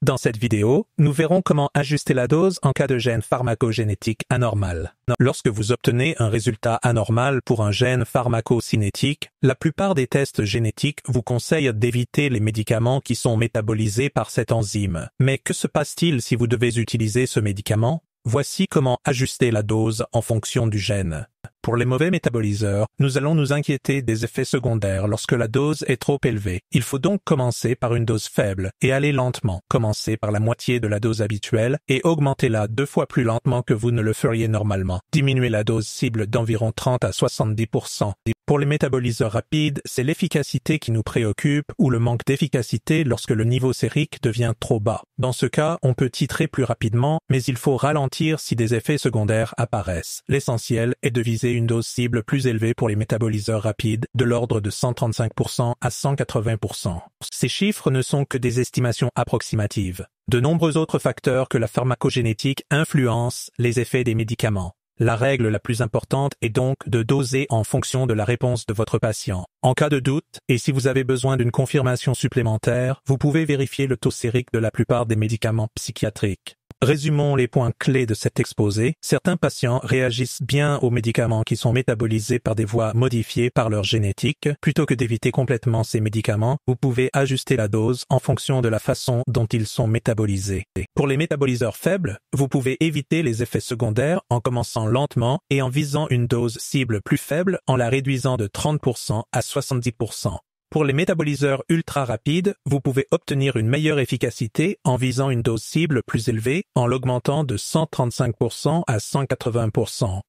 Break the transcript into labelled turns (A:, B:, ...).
A: Dans cette vidéo, nous verrons comment ajuster la dose en cas de gène pharmacogénétique anormal. Lorsque vous obtenez un résultat anormal pour un gène pharmacocinétique, la plupart des tests génétiques vous conseillent d'éviter les médicaments qui sont métabolisés par cette enzyme. Mais que se passe-t-il si vous devez utiliser ce médicament? Voici comment ajuster la dose en fonction du gène. Pour les mauvais métaboliseurs, nous allons nous inquiéter des effets secondaires lorsque la dose est trop élevée. Il faut donc commencer par une dose faible et aller lentement. Commencez par la moitié de la dose habituelle et augmentez-la 2 fois plus lentement que vous ne le feriez normalement. Diminuez la dose cible d'environ 30 à 70%. Pour les métaboliseurs rapides, c'est l'efficacité qui nous préoccupe ou le manque d'efficacité lorsque le niveau sérique devient trop bas. Dans ce cas, on peut titrer plus rapidement, mais il faut ralentir si des effets secondaires apparaissent. L'essentiel est de viser une dose cible plus élevée pour les métaboliseurs rapides, de l'ordre de 135% à 180%. Ces chiffres ne sont que des estimations approximatives. De nombreux autres facteurs que la pharmacogénétique influencent les effets des médicaments. La règle la plus importante est donc de doser en fonction de la réponse de votre patient. En cas de doute, et si vous avez besoin d'une confirmation supplémentaire, vous pouvez vérifier le taux sérique de la plupart des médicaments psychiatriques. Résumons les points clés de cet exposé. Certains patients réagissent bien aux médicaments qui sont métabolisés par des voies modifiées par leur génétique. Plutôt que d'éviter complètement ces médicaments, vous pouvez ajuster la dose en fonction de la façon dont ils sont métabolisés. Pour les métaboliseurs faibles, vous pouvez éviter les effets secondaires en commençant lentement et en visant une dose cible plus faible en la réduisant de 30% à 70%. Pour les métaboliseurs ultra rapides, vous pouvez obtenir une meilleure efficacité en visant une dose cible plus élevée en l'augmentant de 135% à 180%.